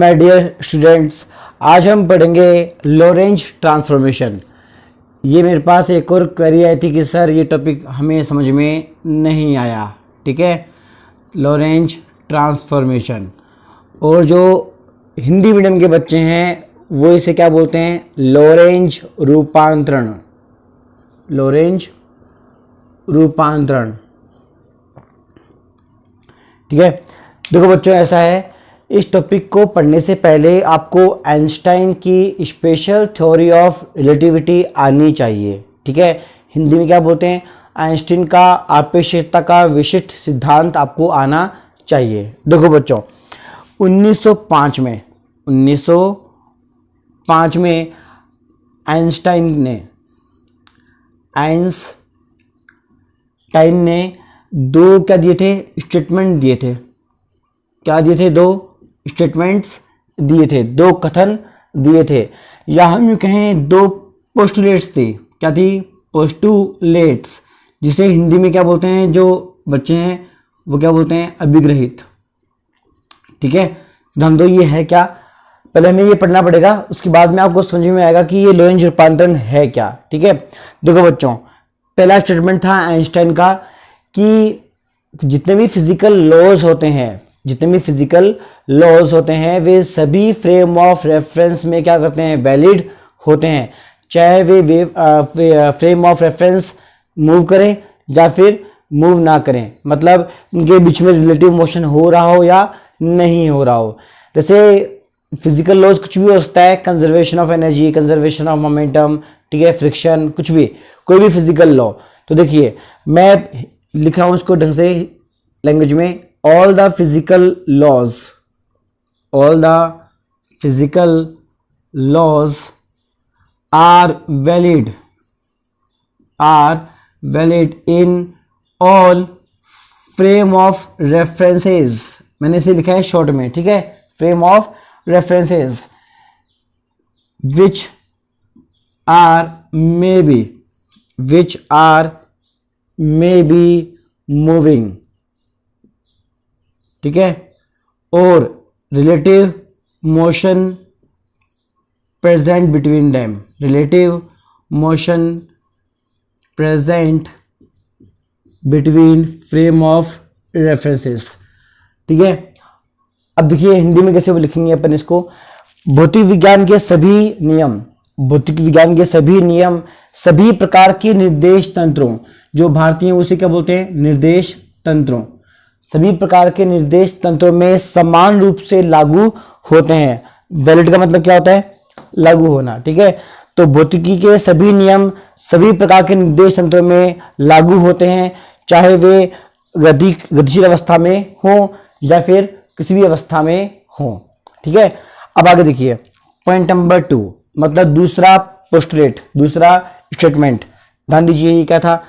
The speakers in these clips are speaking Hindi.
माय डियर स्टूडेंट्स, आज हम पढ़ेंगे लॉरेंज ट्रांसफॉर्मेशन। ये मेरे पास एक और क्वेरी आई थी कि सर ये टॉपिक हमें समझ में नहीं आया। ठीक है, लॉरेंज ट्रांसफॉर्मेशन। और जो हिंदी मीडियम के बच्चे हैं वो इसे क्या बोलते हैं? लॉरेंज रूपांतरण। लॉरेंज रूपांतरण। ठीक है, देखो बच्चों, ऐसा है, इस टॉपिक को पढ़ने से पहले आपको आइंस्टाइन की स्पेशल थ्योरी ऑफ रिलेटिविटी आनी चाहिए। ठीक है, हिंदी में क्या बोलते हैं? आइंस्टाइन का आपेक्षिकता का विशिष्ट सिद्धांत आपको आना चाहिए। देखो बच्चों, 1905 में आइंस्टाइन ने दो क्या दिए थे? स्टेटमेंट दिए थे। क्या दिए थे? दो स्टेटमेंट्स दिए थे, दो कथन दिए थे, या हम यूँ कहें दो पोस्टुलेट्स थी। क्या थी? पोस्टुलेट्स, जिसे हिंदी में क्या बोलते हैं? जो बच्चे हैं वो क्या बोलते हैं? अभिग्रहित। ठीक है, ध्यान दो, ये है क्या? पहले हमें ये पढ़ना पड़ेगा, उसके बाद में आपको समझ में आएगा कि ये लॉरेंज रूपांतरण है क्या। ठीक है, देखो बच्चों, पहला स्टेटमेंट था आइंस्टाइन का कि जितने भी फिजिकल लॉज होते हैं वे सभी फ्रेम ऑफ रेफरेंस में क्या करते हैं? वैलिड होते हैं, चाहे वे फ्रेम ऑफ रेफरेंस मूव करें या फिर मूव ना करें। मतलब उनके बीच में रिलेटिव मोशन हो रहा हो या नहीं हो रहा हो। जैसे फिजिकल लॉज कुछ भी हो सकता है, conservation of energy, conservation of momentum, ठीक है, फ्रिक्शन, कुछ भी, कोई भी फिजिकल लॉ। तो देखिए, मैं लिख रहा हूं इसको ढंग से लैंग्वेज में। all the physical laws are valid in all frame of references। मैंने इसे लिखा है शॉर्ट में। ठीक है, frame of references which are maybe moving। ठीक है, और relative motion present between them. Relative motion present between frame of references. ठीक है, अब देखिए हिंदी में कैसे वो लिखेंगे अपन इसको। भौतिक विज्ञान के सभी नियम सभी प्रकार के निर्देश तंत्रों, जो भारतीय उसे क्या बोलते हैं? निर्देश तंत्रों। सभी प्रकार के निर्देश तंत्रों में समान रूप से लागू होते हैं। वैलिड का मतलब क्या होता है? लागू होना। ठीक है, तो भौतिकी के सभी नियम सभी प्रकार के निर्देश तंत्रों में लागू होते हैं, चाहे वे गतिशील अवस्था में हो या फिर किसी भी अवस्था में हो। ठीक है, अब आगे देखिए, पॉइंट नंबर 2, मतलब दूसरा पोस्टुलेट, दूसरा स्टेटमेंट। ध्यान दीजिए, ये क्या था?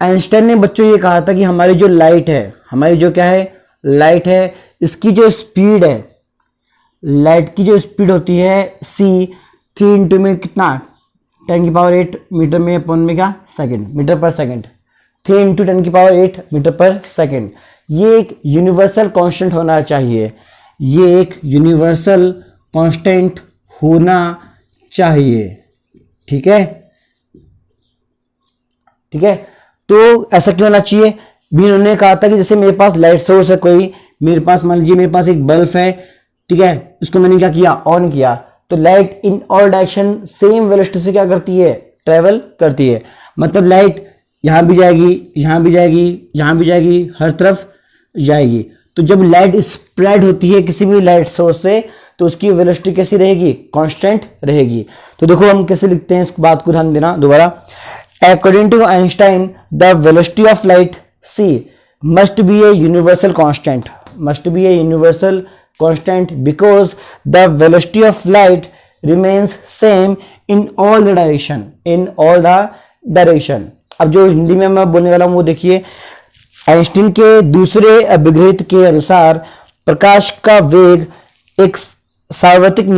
आइंस्टाइन ने बच्चों ये कहा था कि हमारी जो लाइट है, हमारी जो क्या है? लाइट है, इसकी जो स्पीड है, लाइट की जो स्पीड होती है c, 3 इंटू में कितना? 10⁸ मीटर में अपॉन में क्या? सेकेंड, मीटर पर सेकेंड। 3 इंटू 10⁸ मीटर पर सेकेंड। ये एक यूनिवर्सल कांस्टेंट होना चाहिए। ये एक यूनिवर्सल कांस्टेंट होना चाहिए। ठीक है, ठीक है, तो ऐसा क्यों होना चाहिए? भी उन्होंने कहा था कि जैसे मेरे पास लाइट सोर्स है कोई, मेरे पास मान लीजिए मेरे पास एक बल्ब है, ठीक है, इसको मैंने क्या किया? ऑन किया, तो light in all direction same velocity से क्या करती है? ट्रेवल करती है। मतलब लाइट यहां भी जाएगी, यहां भी जाएगी, यहां भी जाएगी, हर तरफ जाएगी। तो जब लाइट स्प्रेड होती है किसी भी लाइट सोर्स से, तो उसकी वेलोसिटी कैसी रहेगी? कांस्टेंट रहेगी। तो देखो हम कैसे लिखते हैं, इस बात को ध्यान देना दोबारा। According to Einstein, the velocity of light c must be a universal constant because the velocity of light remains same in all the direction। अब जो हिंदी में मैं बोलने वाला हूं वो देखिए, आइंस्टीन के दूसरे अभिग्रहित के अनुसार प्रकाश का वेग एक सार्वत्रिक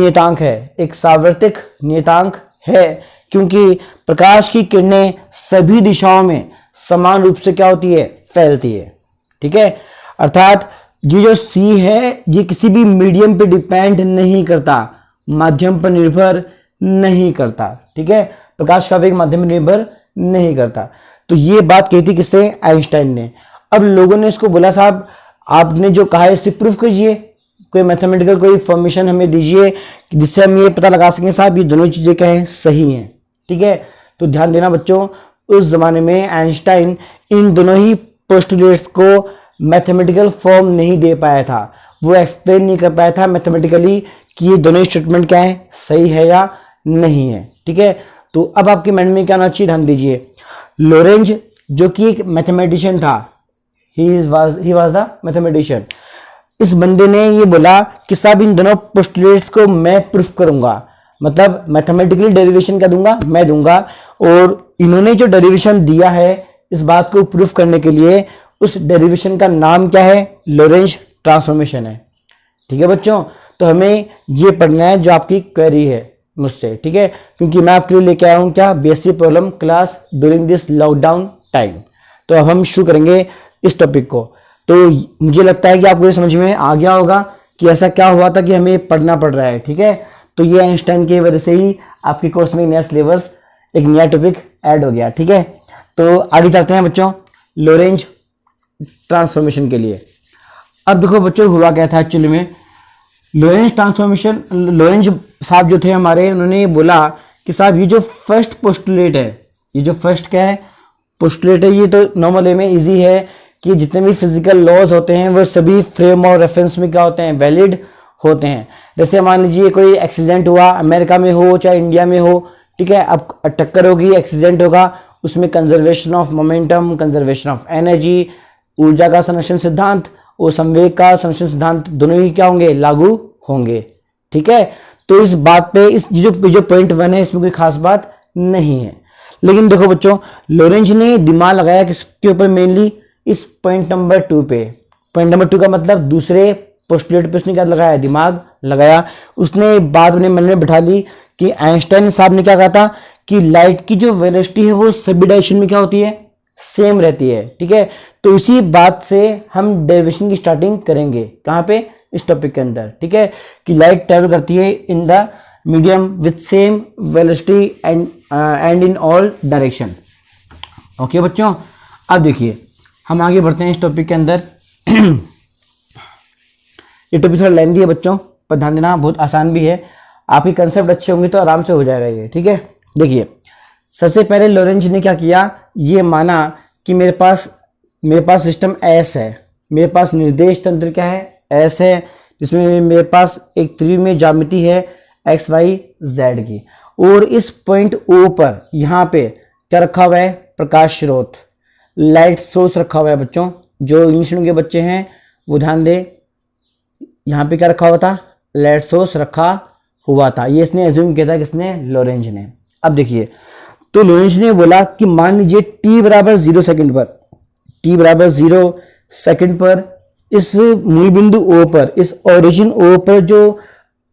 नियतांक है, क्योंकि प्रकाश की किरणें सभी दिशाओं में समान रूप से क्या होती है? फैलती है। ठीक है, अर्थात ये जो C है ये किसी भी मीडियम पे डिपेंड नहीं करता, माध्यम पर निर्भर नहीं करता, ठीक है, प्रकाश का वेग माध्यम पर निर्भर नहीं करता। तो ये बात कही थी किसने, आइंस्टाइन ने। अब लोगों ने इसको बोला साहब आपने जो कहा है इसे प्रूफ कीजिए, कोई मैथमेटिकल कोई फॉर्मेशन हमें दीजिए जिससे हम ये पता लगा सकें साहब ये दोनों चीजें क्या है, सही हैं, ठीक है। तो ध्यान देना बच्चों, उस जमाने में आइंस्टाइन इन दोनों ही पोस्टुलेट्स को मैथमेटिकल फॉर्म नहीं दे पाया था, वो एक्सप्लेन नहीं कर पाया था मैथमेटिकली कि ये दोनों स्टेटमेंट क्या है, सही है या नहीं है, ठीक है। तो अब आपके माइंड में क्या आना चाहिए, ध्यान दीजिए। लोरेंज जो कि एक मैथमेटिशियन था, ही वाज द मैथमेटिशियन। इस बंदे ने ये बोला कि साहब इन दोनों पोस्टुलेट्स को मैं प्रूफ करूंगा, मतलब मैथमेटिकली डेरिवेशन क्या दूंगा, मैं दूंगा। और इन्होंने जो डेरिवेशन दिया है इस बात को प्रूफ करने के लिए, उस डेरिवेशन का नाम क्या है, लोरेंज ट्रांसफॉर्मेशन है, ठीक है बच्चों। तो हमें ये पढ़ना है जो आपकी क्वेरी है मुझसे, ठीक है, क्योंकि मैं आपके लिए लेके आया हूं क्या, basic problem class during this lockdown time. तो अब हम शुरू करेंगे इस टॉपिक को। तो मुझे लगता है कि आपको ये समझ में आ गया होगा कि ऐसा क्या हुआ था कि हमें पढ़ना पड़ रहा है, ठीक है। तो ये आइंस्टाइन की वजह से ही आपके कोर्स में नया सिलेबस, एक नया टॉपिक ऐड हो गया, ठीक है। तो आगे चलते हैं बच्चों लोरेंज ट्रांसफॉर्मेशन के लिए। अब देखो बच्चों हुआ क्या था एक्चुअली में, लोरेंज ट्रांसफॉर्मेशन, लोरेंज साहब जो थे हमारे, उन्होंने ये बोला कि साहब ये जो फर्स्ट पोस्टुलेट है, ये जो फर्स्ट क्या है, पोस्टुलेट है, ये तो नॉर्मल वे में इजी है कि जितने भी फिजिकल लॉज होते हैं वो सभी फ्रेम और रेफरेंस में क्या होते हैं, वैलिड होते हैं। जैसे मान लीजिए कोई एक्सीडेंट हुआ, अमेरिका में हो चाहे इंडिया में हो, ठीक है, अब टक्कर होगी, एक्सीडेंट होगा, उसमें conservation of momentum, conservation of energy, ऊर्जा का संरक्षण सिद्धांत और संवेग का संरक्षण सिद्धांत दोनों ही क्या होंगे, लागू होंगे, ठीक है। तो इस बात पे इस जो पॉइंट 1 है इसमें कोई खास बात नहीं है। लेकिन देखो बच्चों लोरेंज ने दिमाग लगाया किसके ऊपर, मेनली इस पॉइंट नंबर 2 पे। पॉइंट नंबर 2 का मतलब दूसरे पोस्टुलेट पे उसने क्या लगाया, दिमाग लगाया। उसने बात अपने मन में बिठा ली कि आइंस्टाइन साहब ने क्या कहा था कि लाइट की जो वेलोसिटी है वो सभी डायरेक्शन में क्या होती है, सेम रहती है, ठीक है। तो इसी बात से हम डेरिवेशन की स्टार्टिंग करेंगे, कहाँ पे, इस टॉपिक के अंदर, ठीक है, कि लाइट ट्रेवल करती है in the medium with same velocity and in all direction. Okay बच्चों, अब देखिए हम आगे बढ़ते हैं इस टॉपिक के अंदर। ये टॉपिक थोड़ा लेंथी है बच्चों, पर ध्यान देना बहुत आसान भी है, आपके कंसेप्ट अच्छे होंगे तो आराम से हो जाएगा ये, ठीक है। देखिए सबसे पहले लोरेंज ने क्या किया, ये माना कि मेरे पास सिस्टम एस है, मेरे पास निर्देश तंत्र क्या है, एस है, जिसमें मेरे पास एक त्रिविमीय ज्यामिति है एक्स वाई जेड की, और इस पॉइंट ओ पर यहाँ पे क्या रखा हुआ है, प्रकाश स्रोत, लाइट सोर्स रखा हुआ है बच्चों। जो इंग्लिश मीडियम के बच्चे हैं वो ध्यान दे, यहाँ पे क्या रखा हुआ था, लाइट सोर्स रखा हुआ था। ये इसने एज्यूम किया था किसने, लोरेंज ने। अब देखिए तो लोरेंज ने बोला कि मान लीजिए t बराबर 0 सेकंड पर, t बराबर 0 सेकंड पर इस मूल बिंदु O पर, इस ओरिजिन O पर जो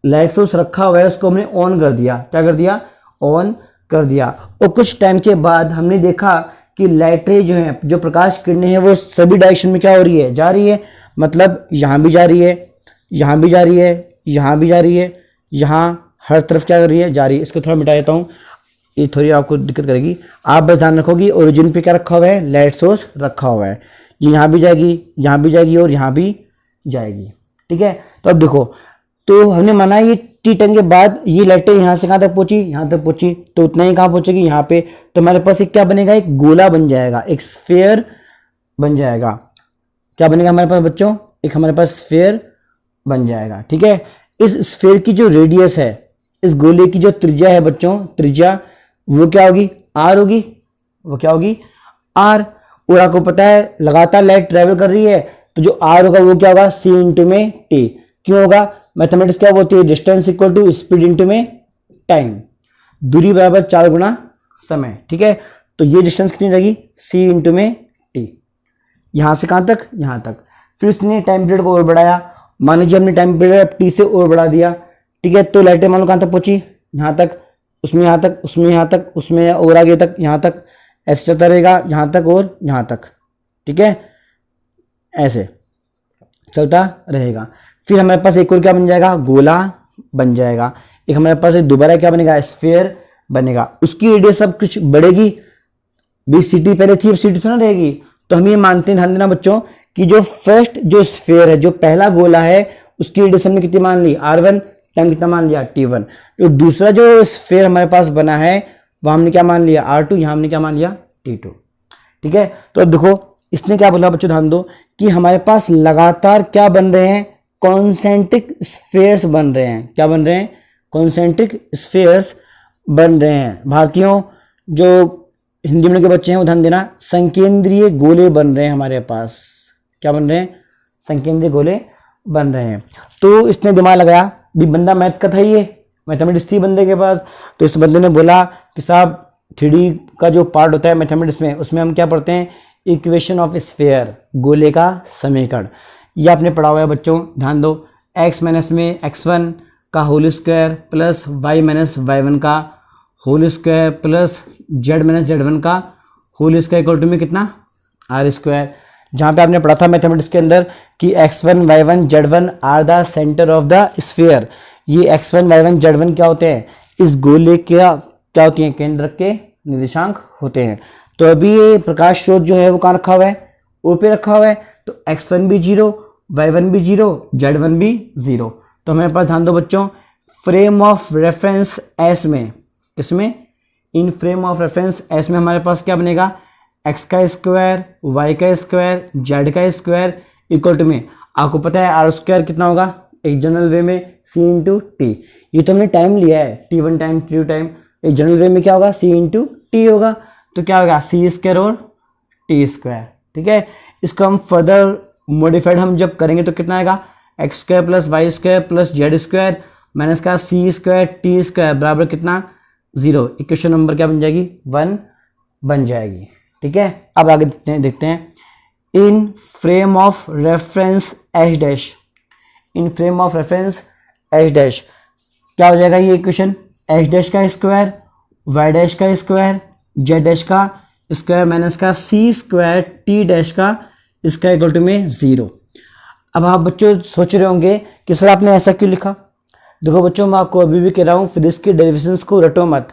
लाइट सोर्स रखा हुआ है उसको हमने ऑन कर दिया। क्या कर दिया, ऑन कर दिया। और कुछ टाइम के बाद हमने देखा कि लाइटें जो हैं, जो प्रकाश किरणें हैं, वो सभी डायरेक्शन में क्या हो रही है, जा रही है। मतलब यहाँ भी जा रही है, यहाँ भी जा रही है, यहाँ भी जा रही है, यहाँ हर तरफ क्या कर रही है, जा रही है। इसको थोड़ा मिटा देता हूँ, ये थोड़ी आपको दिक्कत करेगी। आप बस ध्यान रखोगी ओरिजिन पे क्या रखा हुआ है, लाइट सोर्स रखा हुआ है। ये यहाँ भी जाएगी, यहाँ भी जाएगी और यहाँ भी जाएगी, ठीक है। तो अब देखो, तो हमने माना ये टी टाइम के बाद ये लाइटें यहाँ से कहाँ तक पहुंची, यहाँ तक पहुंची, तो उतना ही कहाँ पहुंचेगी, यहाँ पे। तो हमारे पास एक क्या बनेगा, एक गोला बन जाएगा, एक स्फीयर बन जाएगा। क्या बनेगा हमारे पास बच्चों, एक हमारे पास स्फीयर बन जाएगा, ठीक है। इस स्फीयर की जो रेडियस है, इस गोले की जो त्रिज्या है बच्चों, त्रिज्या वो क्या होगी, आर होगी, वो क्या होगी, आर। और आपको पता है लगातार लाइट ट्रेवल कर रही है, तो जो आर होगा वो क्या होगा, सी इंटू में टी। क्यों होगा, मैथमेटिक्स क्या बोलती है, distance equal to speed into में टाइम, दूरी बराबर 4 गुना समय, ठीक है। तो ये डिस्टेंस कितनी रहेगी, सी इंटू में टी, यहां से कहां तक, यहां तक। फिर उसने टाइम पीरियड को और बढ़ाया, मान लीजिए हमने टाइम पीरियड टी से और बढ़ा दिया, ठीक है। तो लाइटें मान लो कहां तक पहुंची, यहां तक, उसमें यहाँ तक, उसमें यहाँ तक, उसमें और आगे तक, यहाँ तक, ऐसे चलता रहेगा, यहाँ तक और यहाँ तक, ठीक है, ऐसे। चलता रहेगा। फिर हमारे पास एक और क्या बन जाएगा, गोला बन जाएगा। एक हमारे पास एक दोबारा क्या बनेगा, स्फीयर बनेगा। उसकी रेडियस अब कुछ बढ़ेगी, भी सिटी पहले थी अब सिटी थोड़ा रहेगी। तो हम ये मानते हैं, ध्यान देना बच्चों, कि जो फर्स्ट जो स्फीयर है, जो पहला गोला है, उसकी रेडियस हमने कितनी मान ली, r1, टाइम कितना मान लिया, t1। तो दूसरा जो स्फीयर हमारे पास बना है वह हमने क्या मान लिया, r2, यहां हमने क्या मान लिया, t2। ठीक है, तो अब देखो इसने क्या बोला बच्चों, ध्यान दो कि हमारे पास लगातार क्या बन रहे हैं, कॉन्सेंट्रिक स्फीयर्स बन रहे हैं। क्या बन रहे हैं, कॉन्सेंट्रिक स्फीयर्स बन रहे हैं। भारतीयों जो हिंदी मीडियम के बच्चे हैं वो ध्यान देना, संकेंद्रीय गोले बन रहे हैं हमारे पास। क्या बन रहे हैं, संकेंद्रीय गोले बन रहे हैं। तो इसने दिमाग लगाया, भी बंदा मैथ का था, ये मैथमेटिक्स थी बंदे के पास। तो इस बंदे ने बोला कि साहब 3D का जो पार्ट होता है मैथमेटिक्स में, उसमें हम क्या पढ़ते हैं, इक्वेशन ऑफ स्फीयर, गोले का समीकरण। ये आपने पढ़ा हुआ है बच्चों, ध्यान दो। x माइनस में x1 का whole square plus y minus y1 का whole square plus z minus z1 का होल स्क्वायर इक्वल टू में कितना, r स्क्वायर। जहाँ पे आपने पढ़ा था मैथमेटिक्स के अंदर कि x1 y1 z1 are the centre of the sphere. ये x1 y1 z1 क्या होते हैं, इस गोले क्या होती हैं, केंद्र के निर्देशांक होते हैं। तो अभी ये प्रकाश स्रोत जो है वो कहाँ रखा हुआ है, ओ पे रखा हुआ है। तो x1 भी 0, y1 भी 0, z1 भी 0। तो हमारे पास ध्यान दो बच्चों, फ्रेम ऑफ रेफरेंस एस में, किसमें, इन फ्रेम ऑफ रेफरेंस एस में हमारे पास क्या बनेगा, x का स्क्वायर, y का स्क्वायर, z का स्क्वायर इक्वल टू में, आपको पता है आर स्क्वायर कितना होगा, एक जनरल वे में c इंटू टी। ये तो हमने टाइम लिया है, t1 टाइम t2 टाइम, एक जनरल वे में क्या होगा, c इंटू टी होगा। तो क्या होगा, c स्क्वायर और t स्क्वायर। ठीक है, इसको हम फर्दर मॉडिफाइड हम जब करेंगे तो कितना आएगा, x square plus y square plus z square minus का सी स्क्वायर टी स्क्वायर बराबर कितना, 0। इक्वेशन नंबर क्या बन जाएगी, 1 बन जाएगी। ठीक है, अब आगे देखते हैं इन frame of reference H dash, in frame of reference H dash क्या हो जाएगा ये इक्वेशन, एच डैश का स्क्वायर, वाई डैश का स्क्वायर, जेड डैश का स्क्वायर माइनस का सी स्क्वायर टी डैश का इसका इक्वल टू में 0। अब आप बच्चों सोच रहे होंगे कि सर आपने ऐसा क्यों लिखा। देखो बच्चों, मैं आपको अभी भी कह रहा हूँ, फिर इसकी डेरिवेशंस को रटो मत,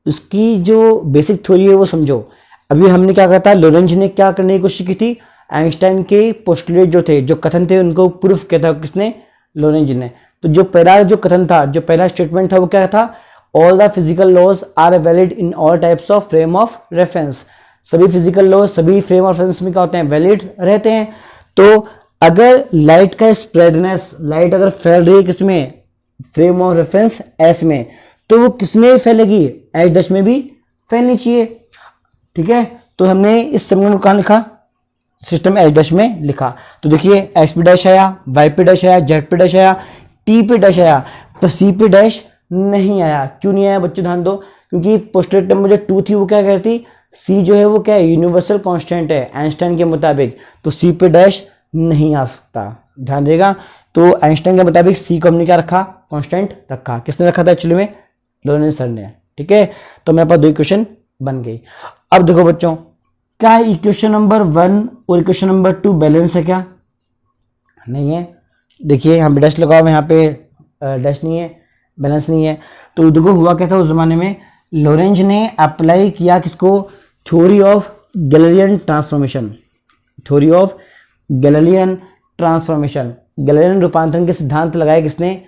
उसकी जो बेसिक थ्योरी है वो समझो। अभी हमने क्या कहा था, लोरेंज ने क्या करने की कोशिश की थी, आइंस्टाइन के पोस्टुलेट जो थे, जो कथन थे, उनको प्रूफ किया था, किसने, लोरेंज ने। तो जो पहला जो कथन था, जो पहला स्टेटमेंट था वो क्या था, all the physical laws are valid in all types of frame of reference. सभी फिजिकल लॉज सभी फ्रेम ऑफ रेफरेंस में क्या होते हैं, वैलिड रहते हैं। तो अगर लाइट का स्प्रेडनेस, लाइट अगर फैल रही है किसमें, फ्रेम ऑफ रेफरेंस एस में, तो वो किसमें फैलेगी, एच डैश में भी फैलनी चाहिए। ठीक है, तो हमने इस समीकरण को कहाँ लिखा, सिस्टम एच डैश में लिखा। तो देखिए एक्स पे डैश आया, वाई पे डैश आया, जेड पे डैश आया, टी पे डैश आया, पर सी पे डैश नहीं आया। क्यों नहीं आया बच्चों, ध्यान दो, क्योंकि पोस्टुलेट नंबर जो 2 थी वो क्या कहती, सी जो है वो क्या है, यूनिवर्सल कांस्टेंट है आइंस्टाइन के मुताबिक, तो सी पे डैश नहीं आ सकता, ध्यान देगा। तो आइंस्टाइन के मुताबिक सी को हमने क्या रखा, कांस्टेंट रखा। किसने रखा था एक्चुअली में, लोरेंज सर ने। ठीक है, तो मेरे पास 2 इक्वेशन बन गई। अब देखो बच्चों, क्या इक्वेशन नंबर 1 और इक्वेशन नंबर 2 बैलेंस है क्या, नहीं है। देखिए यहाँ पे डैश लगाओ, यहाँ पे डैश नहीं है, बैलेंस नहीं है। तो देखो हुआ क्या था उस जमाने में, लोरेंज ने अप्लाई किया किसको, theory of Galilean transformation, theory of Galilean transformation, Galilean रूपांतरण के सिद्धांत लगाए किसने,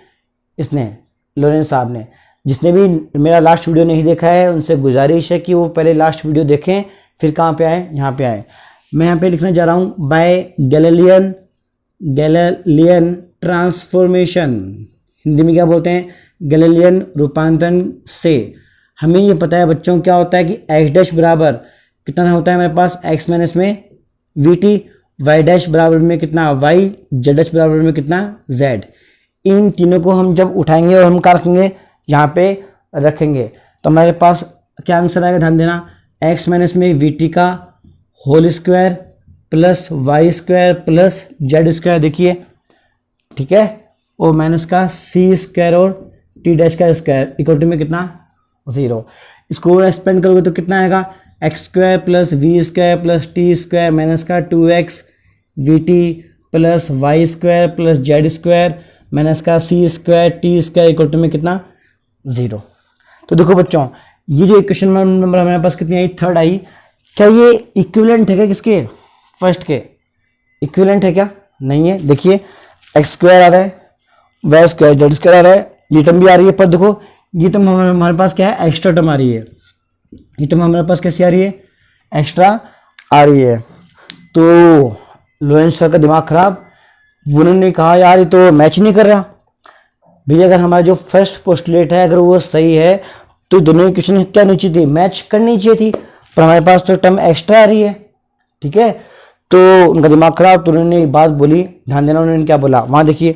इसने, लोरेंज साहब ने। जिसने भी मेरा लास्ट वीडियो नहीं देखा है उनसे गुजारिश है कि वो पहले लास्ट वीडियो देखें, फिर कहाँ पे आए, यहाँ पे आए। मैं यहाँ पे लिखने जा रहा हूँ बाय गैलीलियन ट्रांसफॉर्मेशन, हिंदी में क्या बोलते हैं, गैलीलियन रूपांतरण से। हमें ये पता है बच्चों क्या होता है कि एक्स डैश बराबर कितना होता है हमारे पास, एक्स माइनस में वी टी, वाई डैश बराबर में कितना वाई, जेड डैश बराबर में कितना जेड। इन तीनों को हम जब उठाएंगे और हम क्या रखेंगे, यहाँ पे रखेंगे, तो हमारे पास क्या आंसर आएगा, ध्यान देना, एक्स माइनस में वी टी का whole square plus y square plus z square, देखिए ठीक है, और माइनस का सी स्क्वायर और टी डैश का स्क्वायर इक्वल टू में कितना, 0। इसको एक्सपेंड करोगे तो कितना आएगा, x square plus v square plus t square minus का 2x v t plus y square plus z square minus का c square t square equal to में कितना 0। तो देखो बच्चों ये जो इक्वेशन नंबर हमारे पास कितनी आई, 3rd आई। क्या ये इक्विवेलेंट है क्या किसके, फर्स्ट के इक्विवेलेंट है क्या, नहीं है। देखिए एक्स स्क्वायर आ रहा है, वाई स्क्वायर जेड स्क्वायर आ रहा है, ये टर्म भी आ रही है, पर देखो ये टर्म हमारे पास क्या है, एक्स्ट्रा टर्म आ रही है। ये टर्म हमारे पास कैसी आ रही है, एक्स्ट्रा आ रही है। तो लोरेंट्ज सर का दिमाग खराब, उन्होंने कहा यार ये तो मैच नहीं कर रहा। भैया अगर हमारा जो फर्स्ट पोस्टुलेट है अगर वो सही है तो दोनों इक्वेशन क्या नहीं चाहिए थी, मैच करनी चाहिए थी, पर हमारे पास तो टर्म एक्स्ट्रा आ रही है। ठीक है, तो उनका दिमाग खराब, तो उन्होंने एक बात बोली, ध्यान देना उन्होंने क्या बोला। वहां देखिए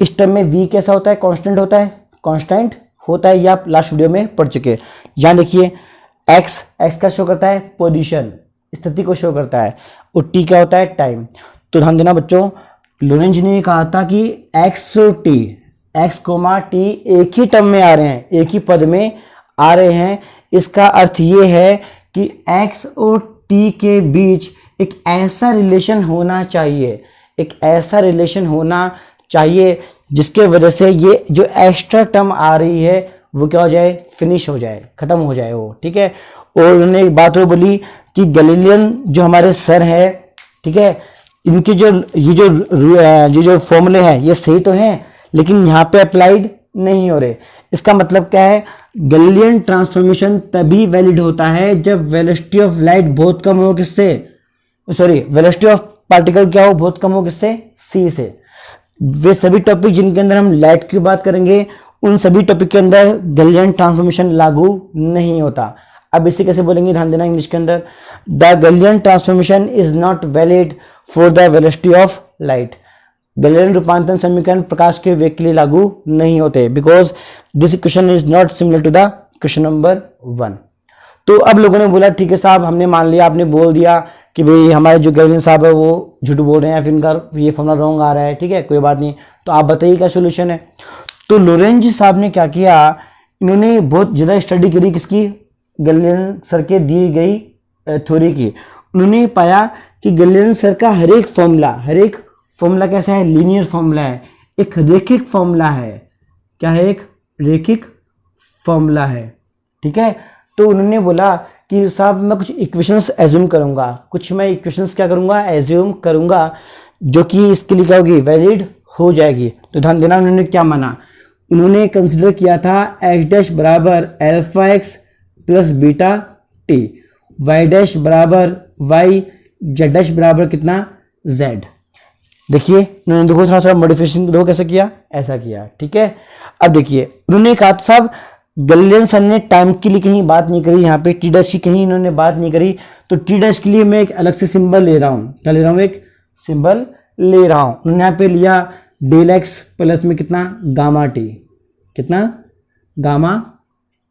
इस टर्म में वी कैसा होता है, कांस्टेंट होता है, कांस्टेंट होता है, ये आप लास्ट वीडियो में पढ़ चुके हैं। यहाँ देखिए एक्स का शो करता है पोजीशन, स्थिति को शो करता है, और टी क्या होता है, टाइम। तो ध्यान देना बच्चों, लोरेंज ने कहा था कि एक्स और टी, एक्स कोमा टी एक ही टर्म में आ रहे हैं, एक ही पद में आ रहे हैं। इसका अर्थ ये है कि एक्स और टी के बीच एक ऐसा रिलेशन होना चाहिए, एक ऐसा रिलेशन होना चाहिए जिसके वजह से ये जो एक्स्ट्रा टर्म आ रही है वो क्या हो जाए, फिनिश हो जाए, खत्म हो जाए वो। ठीक है, और उन्होंने एक बात और बोली कि गैलीलियन जो हमारे सर है, ठीक है, इनके जो ये जो फॉर्मूले हैं ये सही तो हैं लेकिन यहाँ पे अप्लाइड नहीं हो रहे। इसका मतलब क्या है, गैलीलियन ट्रांसफॉर्मेशन तभी वैलिड होता है जब वेलोसिटी ऑफ लाइट बहुत कम हो, किससे, सॉरी वेलोसिटी ऑफ पार्टिकल क्या हो, बहुत कम हो, किससे, सी से। वे सभी टॉपिक जिनके अंदर हम लाइट की बात करेंगे उन सभी टॉपिक के अंदर गैलीलियन ट्रांसफॉर्मेशन लागू नहीं होता। अब इसे कैसे बोलेंगे, ध्यान देना इंग्लिश के अंदर, the Galilean transformation is not valid for the velocity of light. Galilean रूपांतरण समीकरण प्रकाश के वेग के लिए लागू नहीं होते, because this equation is not similar to the question number 1। तो अब लोगों ने बोला ठीक है साहब, हमने मान लिया, आपने बोल दिया कि भाई हमारे जो गैलीलियन साहब है वो झूठ बोल रहे हैं, फिर इनका ये फॉर्मूला रॉन्ग आ रहा है। ठीक है, कोई बात नहीं, तो आप बताइए क्या सोल्यूशन है। तो लोरेंज साहब ने क्या किया, इन्होंने बहुत ज़्यादा स्टडी करी किसकी, गैलीलियन सर के दी गई थ्योरी की। उन्होंने पाया कि गैलीलियन सर का हर एक फॉर्मूला कैसा है, लीनियर फॉर्मूला है, एक रेखिक फॉर्मूला है। क्या है, एक रेखिक फॉर्मूला है। ठीक है, तो उन्होंने बोला कि साहब मैं कुछ इक्वेशंस एज्यूम करूंगा, कुछ मैं इक्वेशंस क्या करूंगा, एज्यूम करूंगा, जो कि इसके लिए क्या होगी, वैलिड हो जाएगी। तो ध्यान देना उन्होंने क्या माना, उन्होंने कंसिडर किया था एक्स डैश बराबर alpha x plus beta t, y dash बराबर वाई, जेड डैश बराबर कितना, जेड। देखिए उन्होंने देखो थोड़ा सा मॉडिफिकेशन देखो कैसे किया, ऐसा किया। ठीक है, अब देखिए उन्होंने कहा साहब गैलीलियन सर ने टाइम के लिए कहीं बात नहीं करी, यहाँ पे टी डैश की कहीं इन्होंने बात नहीं करी, तो टी डैश के लिए मैं एक अलग से सिंबल ले रहा हूँ। क्या ले रहा हूँ, एक सिंबल ले रहा हूँ। उन्होंने यहाँ पे लिया डेल एक्स प्लस में कितना, गामा टी, कितना, गामा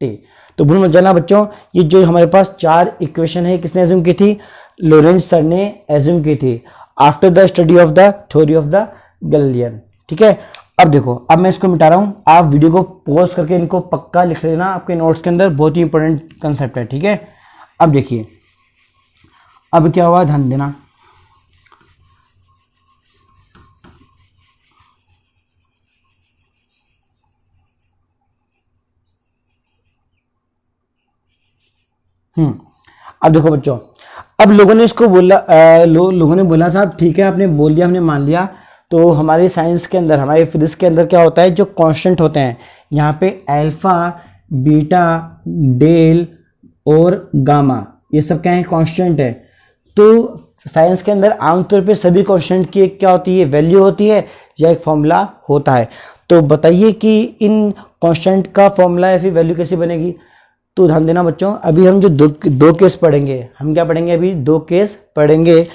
टी। तो भूल मत जाना बच्चों, ये जो हमारे पास 4 इक्वेशन है किसने एज्यूम की थी, लोरेंज सर ने एज्यूम की थी after the study of the theory of the Galilean. ठीक है, अब देखो, अब मैं इसको मिटा रहा हूं, आप वीडियो को पॉज करके इनको पक्का लिख लेना आपके नोट्स के अंदर, बहुत ही इंपॉर्टेंट कंसेप्ट है। ठीक है, अब देखिए अब क्या हुआ, ध्यान देना, अब देखो बच्चों, अब लोगों ने इसको बोला, लोगों ने बोला साहब ठीक है आपने बोल दिया, हमने मान लिया, तो हमारे साइंस के अंदर, हमारे फिजिक्स के अंदर क्या होता है, जो कांस्टेंट होते हैं यहाँ पे अल्फा, बीटा, डेल और गामा, ये सब क्या है, कांस्टेंट है। तो साइंस के अंदर आमतौर पे सभी कांस्टेंट की एक क्या होती है, वैल्यू होती है या एक फॉर्मूला होता है। तो बताइए कि इन कांस्टेंट का फॉर्मूला या फिर वैल्यू कैसे बनेगी। तो ध्यान देना बच्चों, अभी हम जो दो केस पढ़ेंगे, हम क्या पढ़ेंगे, अभी 2 केस पढ़ेंगे।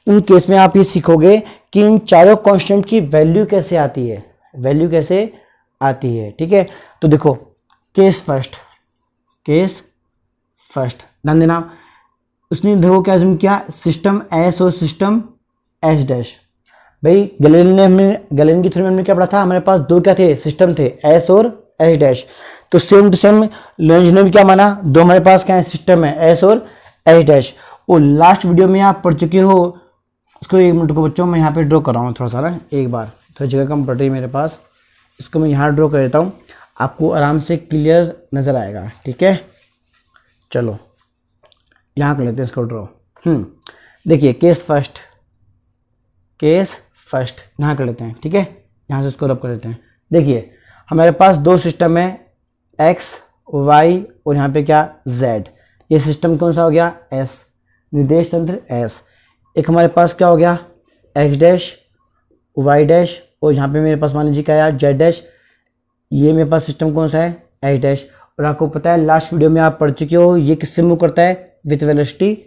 उन केस में आप ये सीखोगे कि इन चारों कांस्टेंट की वैल्यू कैसे आती है, वैल्यू कैसे आती है। ठीक है, तो देखो केस फर्स्ट ध्यान देना, उसने देखो क्या अज्यूम किया, सिस्टम एस और सिस्टम एस डैश। भाई गैलीलियन की थ्योरी में हमने क्या पढ़ा था, हमारे पास 2 क्या थे, सिस्टम थे, एस और एस डैश। तो सेम टू सेम लोरेंज ने भी क्या माना, 2 हमारे पास क्या है, सिस्टम है, एस और एस डैश। और लास्ट वीडियो में आप पढ़ चुके हो इसको 1 मिनट को बच्चों मैं यहाँ पे ड्रॉ कर रहा हूँ थोड़ा सा ना, एक बार थोड़ी जगह कम पड़ रही है मेरे पास, इसको मैं यहाँ ड्रॉ कर देता हूँ, आपको आराम से क्लियर नज़र आएगा। ठीक है, चलो यहाँ कर लेते हैं इसको ड्रॉ। देखिए केस फर्स्ट यहाँ कर लेते हैं। ठीक है, यहाँ से इसको रब कर लेते हैं। देखिए हमारे पास दो सिस्टम है, एक्स वाई और यहाँ पे क्या जेड। ये सिस्टम कौन सा हो गया, एस, निर्देश तंत्र एस। एक हमारे पास क्या हो गया, एक्स डैश वाई डैश, और यहाँ पे मेरे पास मान लीजिए क्या आया, जेड डैश। ये मेरे पास सिस्टम कौन सा है, एच डैश। और आपको पता है लास्ट वीडियो में आप पढ़ चुके हो ये किससे मूव करता है, विथ वेलोसिटी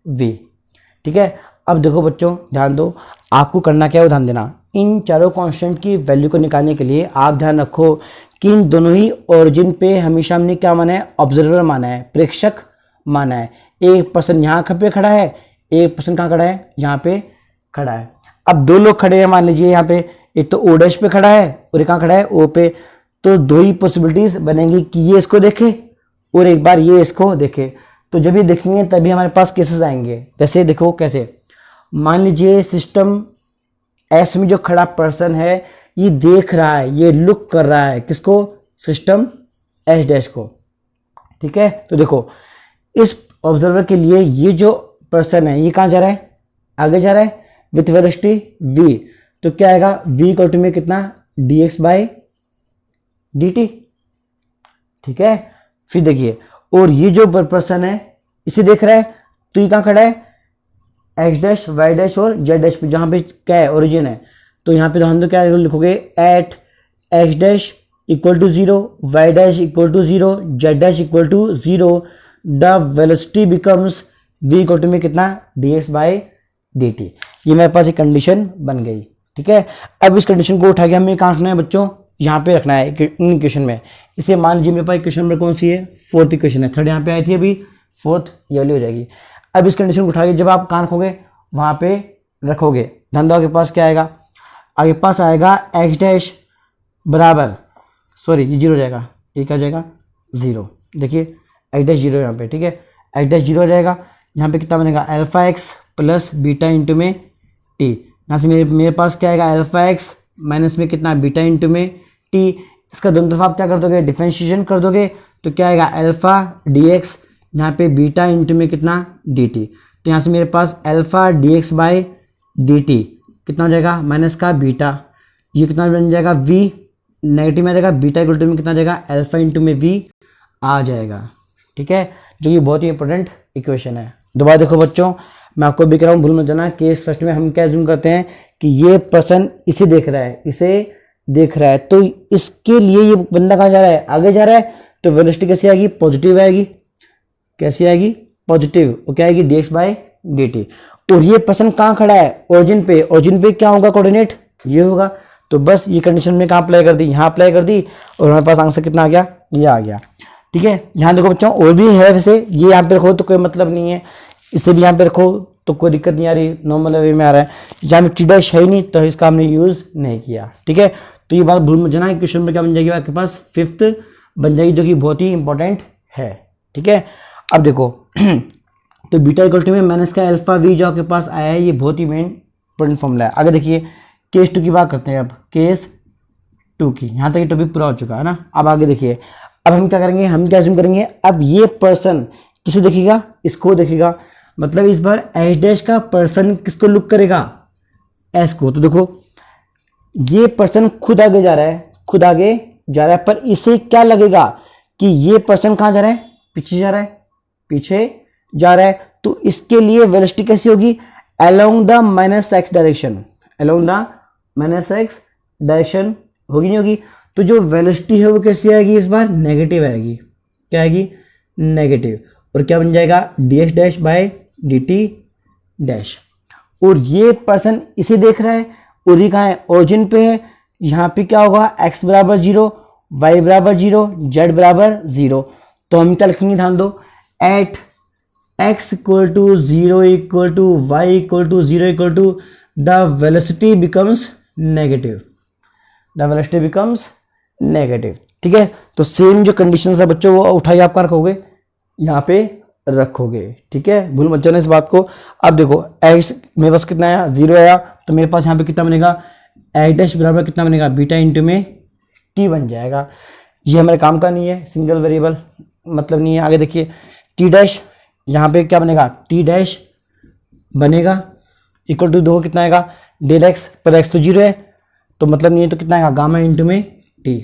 v। ठीक है, अब देखो बच्चों ध्यान दो, आपको करना क्या है ध्यान देना। इन चारों कांस्टेंट की वैल्यू को निकालने के लिए आप ध्यान रखो कि इन दोनों ही ओरिजिन पे हमेशा हमने क्या माना है, ऑब्जर्वर माना है, प्रेक्षक माना है। एक पर्सन यहाँ पे खड़ा है, एक पर्सन कहाँ खड़ा है, यहाँ पे खड़ा है। अब दो लोग खड़े हैं मान लीजिए यहाँ पे, एक तो ओ डैश पे खड़ा है और एक कहाँ खड़ा है, ओ पे। तो दो ही पॉसिबिलिटीज बनेंगी कि ये इसको देखे और एक बार ये इसको देखे। तो जब ये देखेंगे तभी हमारे पास केसेस आएंगे। जैसे देखो कैसे, मान लीजिए सिस्टम एस में जो खड़ा पर्सन है ये देख रहा है, ये लुक कर रहा है किसको, सिस्टम एच डैश को। ठीक है, तो देखो इस ऑब्जर्वर के लिए ये जो पर्सन है ये कहाँ जा रहा है, आगे जा रहा है विथ वेलोसिटी v। तो क्या आएगा, v इक्वल टू में कितना, dx बाई dt। ठीक है, फिर देखिए और ये जो पर्सन है इसे देख रहा है, तो ये कहाँ खड़ा है, एक्स डैश वाई डैश और जेड डैश पे, जहाँ पे क्या है ओरिजिन है। तो यहाँ पे हम तो क्या लिखोगे, at x dash equal to 0, y dash equal to 0, z dash equal to 0, the velocity becomes v equal to में कितना, dx बाई dt। ये मेरे पास एक कंडीशन बन गई। ठीक है, अब इस कंडीशन को उठा के हमें कहाँ रखना है बच्चों, यहाँ पे रखना है इन इक्वेशन में। इसे मान लीजिए मेरे पास इक्वेशन नंबर कौन सी है, फोर्थ इक्वेशन है, थर्ड यहाँ पे आई थी अभी, फोर्थ ये वाली हो जाएगी। अब इस कंडीशन को उठा के जब आप कहाँ रखोगे, वहाँ पे रखोगे, ध्यान दो आपके पास क्या आएगा, आगे पास आएगा एक्स डैश बराबर, सॉरी ये 0 हो जाएगा, ये क्या हो जाएगा 0। देखिए एक्स डैश 0 यहाँ पे। ठीक है, एक्स डैश 0 हो जाएगा, यहाँ पे कितना बनेगा, alpha x plus beta into में टी। यहाँ से मेरे पास क्या आएगा, अल्फा एक्स माइनस में कितना, बीटा इंटू में टी। इसका दोनों तरफ आप क्या कर दोगे, डिफरेंशिएशन कर दोगे, तो क्या आएगा, अल्फा डी एक्स, यहाँ पे बीटा इंटू में कितना, डी टी। तो यहाँ से मेरे पास alpha d x by d t कितना हो जाएगा, माइनस का बीटा, ये कितना बन जाएगा, वी नेगेटिव में आ जाएगा, बीटा इक्वल टू में कितना आ जाएगा, अल्फा इंटू में वी आ जाएगा। ठीक है, जो कि बहुत ही इंपॉर्टेंट इक्वेशन है। दोबारा देखो बच्चों, मैं आपको भी कह रहा हूँ, भूल मत जाना। केस फर्स्ट में हम क्या अज्यूम करते हैं कि ये पर्सन इसे देख रहा है, इसे देख रहा है, तो इसके लिए ये बंदा कहाँ जा रहा है, आगे जा रहा है। तो वेलोसिटी कैसी आएगी, पॉजिटिव आएगी, कैसी आएगी, पॉजिटिव। और क्या आएगी, dx बाई dt। और ये पर्सन कहाँ खड़ा है, ओरिजिन पे। ओरिजिन पे क्या होगा, कोऑर्डिनेट ये होगा। तो बस ये कंडीशन में कहाँ अप्लाई कर दी, यहाँ अप्लाई कर दी, और हमारे पास आंसर कितना आ गया, ये आ गया। ठीक है, यहाँ देखो बच्चों और भी है, वैसे ये यहाँ पे रखो तो कोई मतलब नहीं है, इसे भी यहाँ पे रखो तो कोई दिक्कत नहीं आ रही, नॉर्मल वे में आ रहा है। जहाँ में टी डैश है ही नहीं तो इसका हमने यूज़ नहीं किया। ठीक है, तो ये बात भूल मत जाना, क्वेश्चन में क्या बन जाएगी आपके पास, फिफ्थ बन जाएगी, जो कि बहुत ही इंपॉर्टेंट है। ठीक है, अब देखो तो बीटा इक्वल टू में माइनस का अल्फा वी जो आपके पास आया है, ये बहुत ही मेन इंपॉर्टेंट फॉर्मूला है। आगे देखिए केस 2 की बात करते हैं। अब केस 2 की, यहाँ तक ये टॉपिक पूरा हो चुका है ना। अब आगे देखिए, अब हम क्या करेंगे, हम क्या अज्यूम करेंगे, अब ये पर्सन किसको देखेगा, इसको देखेगा। मतलब इस बार एच डैश का पर्सन किसको लुक करेगा, एस को। तो देखो ये पर्सन खुद आगे जा रहा है, खुद आगे जा रहा है, पर इसे क्या लगेगा कि ये पर्सन कहाँ जा रहा है, पीछे जा रहा है, पीछे जा रहा है। तो इसके लिए वेलोसिटी कैसी होगी, along the minus x direction, along the minus x direction होगी, नहीं होगी। तो जो वेलोसिटी है वो कैसी आएगी, इस बार नेगेटिव आएगी। क्या आएगी, नेगेटिव। और क्या बन जाएगा, dx dash by dt dash. और ये पर्सन इसे देख रहा है, और ये कहाँ है, ओरिजिन पे है। यहाँ पे क्या होगा, x बराबर 0, y बराबर 0, z बराबर 0। तो हम क्या लिखेंगे, ध्यान दो, at x equal to 0 equal to y equal to 0 equal to the velocity becomes negative, the velocity becomes negative. ठीक है, तो सेम जो कंडीशन है बच्चों वो उठाइए, आप क्या रखोगे, यहाँ पे रखोगे। ठीक है, भूल मत जाना इस बात को। अब देखो एक्स मेरे पास कितना आया, 0 आया, तो मेरे पास यहाँ पे कितना बनेगा, एक्स डैश बराबर कितना बनेगा, बीटा इंटू में टी बन जाएगा। ये हमारे काम का नहीं है, सिंगल वेरिएबल मतलब नहीं है। आगे देखिए टी डैश, यहाँ पे क्या बनेगा, टी डैश बनेगा इक्वल टू 2 कितना आएगा, डेल एक्स, पर एक्स तो 0 है तो मतलब नहीं है, तो कितना आएगा, गामा इंटू में टी।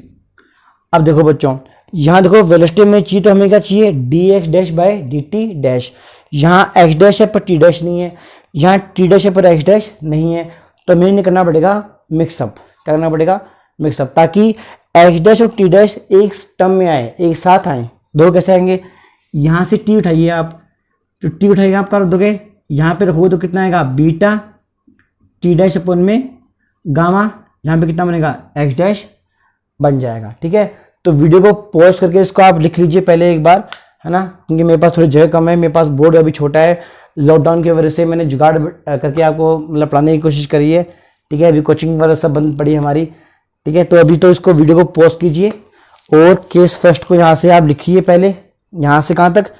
अब देखो बच्चों, यहाँ देखो वेलोसिटी में चाहिए तो हमें क्या चाहिए, D x dash by D T dash. यहाँ एक्स डैश है पर टी डैश नहीं है, यहाँ टी डैश है पर एक्स डैश नहीं है, तो हमें नहीं करना पड़ेगा मिक्सअप। क्या करना पड़ेगा, मिक्सअप, ताकि एक्स डैश और टी डैश एक टर्म में आए, एक साथ आए। दो कैसे आएंगे, यहाँ से टी उठाइए आप, तो टी उठाइएगा आप कर दोगे, यहाँ पे रखोगे तो कितना आएगा, बीटा टी डैश अपन में गामा, यहाँ पे कितना बनेगा, एक्स डैश बन जाएगा। ठीक है, तो वीडियो को पॉज करके इसको आप लिख लीजिए पहले एक बार, है ना, क्योंकि मेरे पास थोड़ी जगह कम है, मेरे पास बोर्ड अभी छोटा है, लॉकडाउन की वजह से मैंने जुगाड़ करके आपको मतलब पढ़ाने की कोशिश करी है। ठीक है, अभी कोचिंग वगैरह सब बंद पड़ी है हमारी। ठीक है, तो अभी तो इसको वीडियो को पॉज कीजिए और केस फर्स्ट को यहाँ से आप लिखिए, पहले यहाँ से कहाँ तक,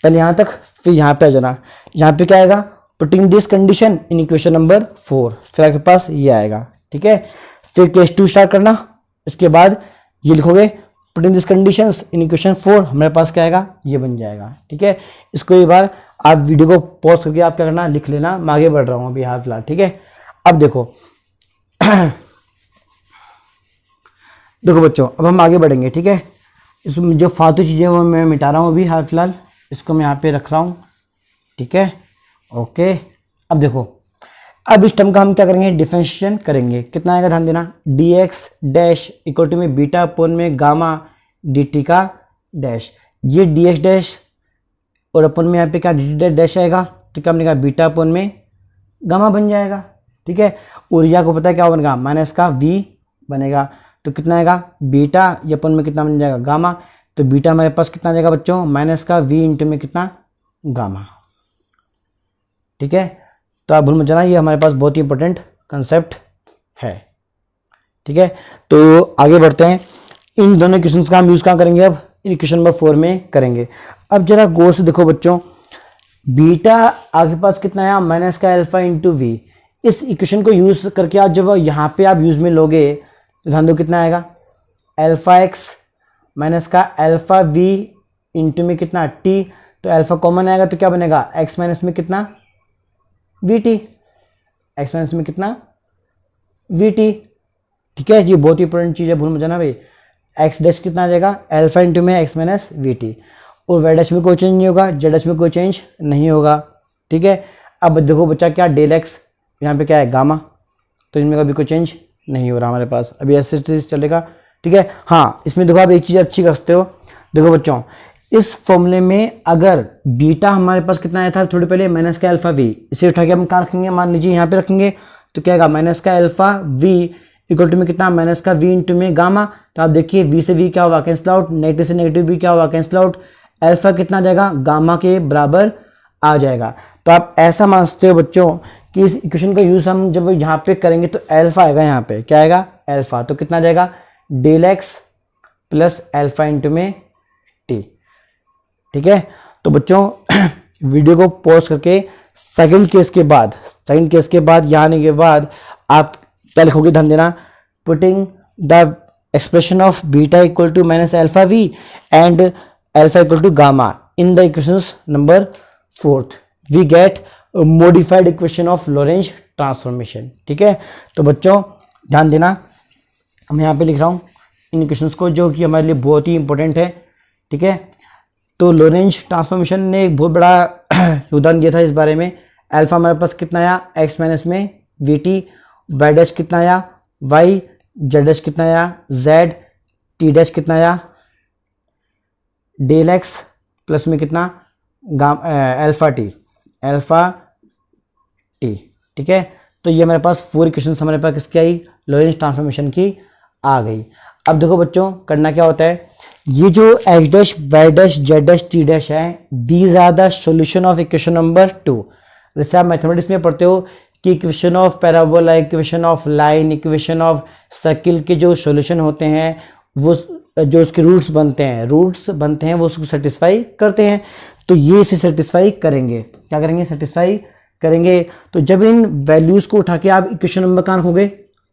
पहले यहाँ तक, फिर यहाँ पे आ जाना। यहाँ पे क्या आएगा, putting this condition in equation number 4, फिर आपके पास ये आएगा। ठीक है, फिर केस 2 स्टार्ट करना, इसके बाद ये लिखोगे putting this conditions in equation 4, हमारे पास क्या आएगा, ये बन जाएगा। ठीक है, इसको एक बार आप वीडियो को पॉज करके आप क्या करना, लिख लेना। मैं आगे बढ़ रहा हूँ अभी हाल फिलहाल। ठीक है, अब देखो देखो बच्चों, अब हम आगे बढ़ेंगे। ठीक है, इसमें जो फालतू चीज़ें वो मैं मिटा रहा हूँ अभी हाल फिलहाल, इसको मैं यहाँ पे रख रहा हूँ। ठीक है, ओके। अब देखो, अब इस टर्म का हम क्या करेंगे, डिफरेंशिएशन करेंगे। कितना आएगा, ध्यान देना, d x dash equal to में बीटा अपोन में गामा डी टी का डैश। ये डी एक्स डैश और अपन में यहाँ पे क्या डी टी डैश आएगा, तो क्या बनेगा, बीटा अपोन में गामा बन जाएगा। ठीक है, और या को पता है क्या बनेगा, माइनस का वी बनेगा, तो कितना आएगा, बीटा ये अपन में कितना बन जाएगा, गामा। तो बीटा हमारे पास कितना आ जाएगा बच्चों, माइनस का वी इंटू में कितना, गामा। ठीक है, तो आप भूल मत जाना, ये हमारे पास बहुत ही इंपॉर्टेंट कंसेप्ट है। ठीक है, तो आगे बढ़ते हैं। इन दोनों इक्वेशंस का हम यूज़ कहाँ करेंगे, अब इन इक्वेशन नंबर 4 में करेंगे। अब जरा गौर से देखो बच्चों, बीटा आपके पास कितना आया, माइनस का अल्फा इंटू वी। इस इक्वेशन को यूज़ करके आप जब यहाँ पे आप यूज़ में लोगे तो ध्यान दो कितना आएगा, अल्फा एक्स माइनस का अल्फा वी इंटू में कितना टी। तो अल्फा कॉमन आएगा तो क्या बनेगा, एक्स माइनस में कितना, वी टी, एक्स माइनस में कितना, वी टी। ठीक है, ये बहुत ही इंपॉर्टेंट चीज़ है, भूल मत जाना भाई। एक्स डैश कितना आ जाएगा, अल्फा इंटू में एक्स माइनस वी टी, और वाई डैश में कोई चेंज नहीं होगा, जेड डैश में कोई चेंज नहीं होगा। ठीक है, अब देखो बच्चा क्या, डेल एक्स यहाँ पे क्या है, गामा, तो इनमें कभी कोई चेंज नहीं हो रहा हमारे पास, अभी ऐसे चलेगा। ठीक है, हाँ इसमें देखो आप एक चीज़ अच्छी कर सकते हो। देखो बच्चों, इस फॉर्मूले में अगर बीटा हमारे पास कितना आया था थोड़ी पहले, माइनस का अल्फा वी, इसे उठा के हम कहाँ रखेंगे, मान लीजिए यहाँ पे रखेंगे, तो क्या आएगा, माइनस का अल्फा वी इक्वल टू में कितना, माइनस का वी इंटू में गामा। तो आप देखिए वी से वी क्या हुआ, कैंसिल आउट, नेगेटिव से नेगेटिव भी क्या हुआ, कैंसिल आउट, अल्फा कितना आ जाएगा, गामा के बराबर आ जाएगा। तो आप ऐसा मान सकते हो बच्चों कि इस इक्वेशन का यूज़ हम जब यहाँ पे करेंगे तो अल्फा आएगा, यहाँ पे क्या आएगा, अल्फा, तो कितना आ जाएगा, del x plus alpha into में टी। ठीक है, तो बच्चों वीडियो को पॉज करके सेकंड केस के बाद यहाँ आने के बाद आप क्या लिखोगे, ध्यान देना, putting the expression of beta equal to minus alpha v and alpha equal to gamma in the equations number 4 we get modified equation of Lorentz transformation. ठीक है, तो बच्चों ध्यान देना, मैं यहाँ पे लिख रहा हूँ इन इक्वेशंस को, जो कि हमारे लिए बहुत ही इंपॉर्टेंट है। ठीक है, तो लॉरेंज ट्रांसफॉर्मेशन ने एक बहुत बड़ा योगदान दिया था इस बारे में। अल्फा हमारे पास कितना आया, एक्स माइनस में वी टी, वाई डैश कितना आया, वाई, जेड डैश कितना आया, जेड, टी डैश कितना आया, डेल एक्स प्लस में कितना, अल्फा टी, ठीक है, तो ये हमारे पास 4 इक्वेशंस हमारे पास किसकी आई, लॉरेंज ट्रांसफॉर्मेशन की आ गई। अब देखो बच्चों, करना क्या होता है, ये जो x dash y dash z dash t dash है, these are the solution of equation number 2। जैसे आप मैथमेटिक्स में पढ़ते हो कि equation of parabola, equation of line, equation of circle के जो सॉल्यूशन होते हैं वो जो उसके रूट्स बनते हैं वो उसको सेटिस्फाई करते हैं। तो ये इसे सेटिस्फाई करेंगे, क्या करेंगे, सेटिस्फाई करेंगे। तो जब इन वैल्यूज़ को उठा के आप इक्वेशन नंबर कहाँ रखोगे,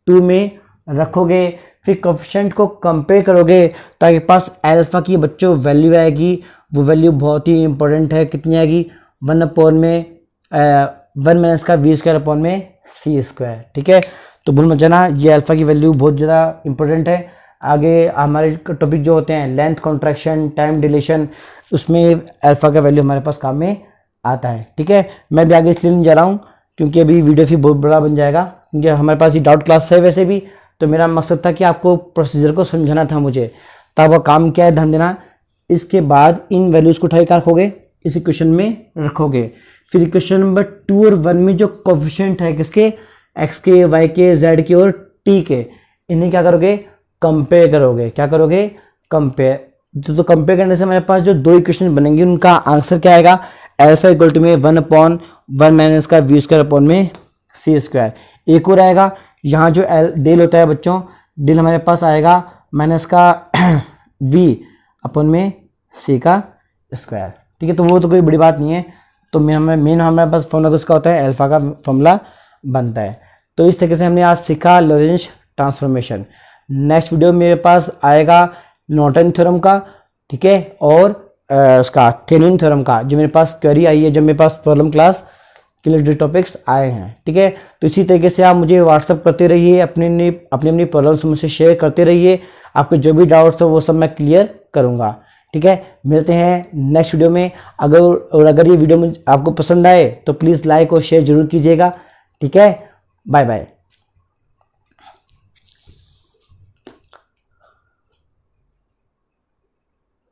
2 में रखोगे, फिर कोफिशिएंट को कंपेयर करोगे तो आपके पास अल्फा की बच्चों वैल्यू आएगी। वो वैल्यू बहुत ही इंपॉर्टेंट है, कितनी आएगी, 1 माइनस का वी स्क्वायर अपॉन में सी स्क्वायर। ठीक है, तो भूल मत जाना, ये अल्फा की वैल्यू बहुत ज़्यादा इंपॉर्टेंट है। आगे हमारे टॉपिक जो होते हैं लेंथ कॉन्ट्रैक्शन, टाइम डिलेशन, उसमें अल्फा का वैल्यू हमारे पास काम में आता है। ठीक है, मैं भी आगे इसलिए नहीं जा रहा हूँ क्योंकि अभी वीडियो भी बहुत बड़ा बन जाएगा, क्योंकि हमारे पास ये डाउट क्लास है वैसे भी। तो मेरा मकसद था कि आपको प्रोसीजर को समझाना था मुझे, तब वो काम क्या है ध्यान देना। इसके बाद इन वैल्यूज़ को उठाई कर रखोगे, इस इक्वेशन में रखोगे। फिर इक्वेशन नंबर 2 और 1 में जो कोफिशिएंट है किसके, एक्स के, वाई के, जेड के और टी के, इन्हें क्या करोगे, कंपेयर करोगे। क्या करोगे, कंपेयर। तो कंपेयर करने से हमारे पास जो 2 इक्वेशन बनेंगे उनका आंसर क्या आएगा, अल्फा इक्वल टू में 1/1 माइनस का वी स्क्वायर अपॉन में सी स्क्वायर। एक और आएगा, यहाँ जो डेल होता है बच्चों, डेल हमारे पास आएगा माइनस का वी अपॉन में सी का स्क्वायर। ठीक है, तो वो तो कोई बड़ी बात नहीं है। तो मेन हमारे पास फॉर्मूला किसका होता है, अल्फा का फॉर्मूला बनता है। तो इस तरीके से हमने आज सीखा लॉरेंज ट्रांसफॉर्मेशन। नेक्स्ट वीडियो मेरे पास आएगा नॉर्टन थ्योरम का, ठीक है, और उसका थेवेनिन थ्योरम का, जो मेरे पास क्वेरी आई है, जब मेरे पास प्रॉब्लम क्लास के लिए टॉपिक्स आए हैं। ठीक है, तो इसी तरीके से आप मुझे व्हाट्सअप करते रहिए, अपनी प्रॉब्लम्स मुझसे शेयर करते रहिए। आपके जो भी डाउट्स हो वो सब मैं क्लियर करूँगा। ठीक है, मिलते हैं नेक्स्ट वीडियो में। अगर ये वीडियो आपको पसंद आए तो प्लीज़ लाइक और शेयर जरूर कीजिएगा। ठीक है, बाय बाय।